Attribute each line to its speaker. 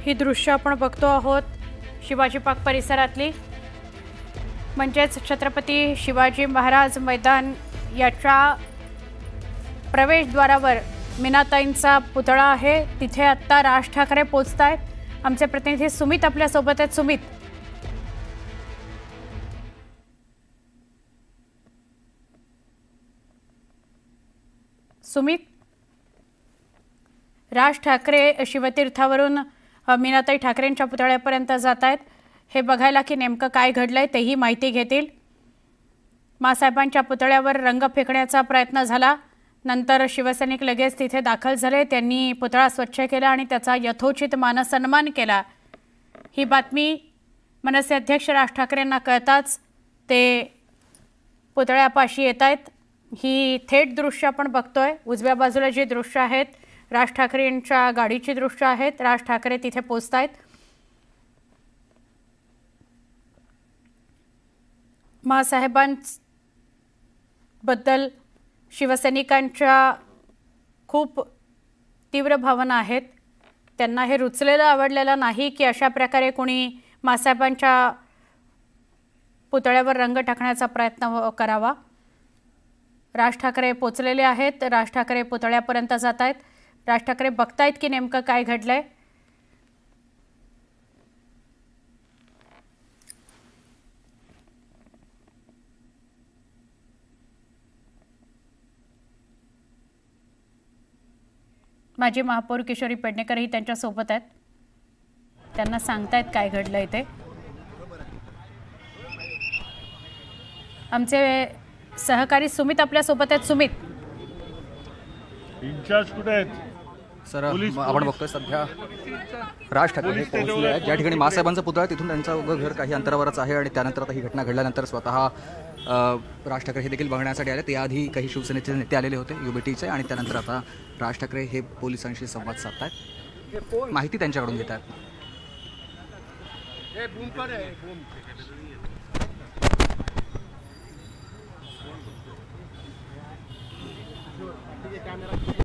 Speaker 1: ही दृश्य आपण बघतो आहोत शिवाजी पार्क परिसरातली, म्हणजेच छत्रपती शिवाजी महाराज मैदान याच्या प्रवेशद्वारावर मीनाताईंचा पुतळा आहे। तिथे आता राज ठाकरे पोहोचतायत। आमचे प्रतिनिधी सुमित आपल्या सोबत आहेत। सुमित, राज ठाकरे शिवतीर्थावरून मीनाताई ठाकरेंच्या पुतळ्यापर्यंत जात आहेत। हे बघायला की नेमकं काय घडलंय तेही माहिती घेतील। मासाहेबांच्या पुतळ्यावर रंग फेकण्याचा प्रयत्न झाला, नंतर शिवसैनिक लगेच तिथे दाखल झाले। त्यांनी पुतळा स्वच्छ केला आणि त्याचा यथोचित मानसन्मान केला। ही बातमी मनसे अध्यक्ष राज ठाकरेंना कळताच ते पुतळ्यापाशी येत आहेत। ही थेट दृश्य आपण बघतोय। उजव्या बाजूला जी दृश्य आहेत राज ठाकरेंच्या गाडीची दृश्य आहेत। राज ठाकरे तिथे पोहोचतायत। महासाहेबांबद्दल शिवसैनिकांच्या खूप तीव्र भावना आहेत। त्यांना हे रुचलेलं आवडलेलं नाही की अशा प्रकारे कोणी महासाहेबांच्या पुतळ्यावर रंग टाकण्याचा प्रयत्न करावा। राज ठाकरे पोचलेले आहेत। राज ठाकरे पुतळ्यापर्यंत जात आहेत। राज ठाकरे बघतायत की नेमकं काय घडलंय। माजी महापौर किशोरी पेडणेकरही त्यांच्या सोबत आहेत। त्यांना सांगतायत काय घडलंय ते। आमचे सहकारी सुमित आपल्या सोबत आहेत। सुमित,
Speaker 2: इंचार्ज कुठे आहेत?
Speaker 3: सर, आपण बघतोय सध्या राज ठाकरे पोहोचले आहेत ज्या ठिकाणी मासाहेबांचा पुतळा, तिथून त्यांचं घर काही अंतरावरच आहे। आणि त्यानंतर आता ही घटना घडल्यानंतर स्वतः राज ठाकरे हे देखील बघण्यासाठी आले। त्याआधी काही शिवसेनेचे नेते आलेले होते युबीटीचे, आणि त्यानंतर आता राज ठाकरे हे पोलिसांशी संवाद साधतायत, माहिती त्यांच्याकडून घेत आहेत।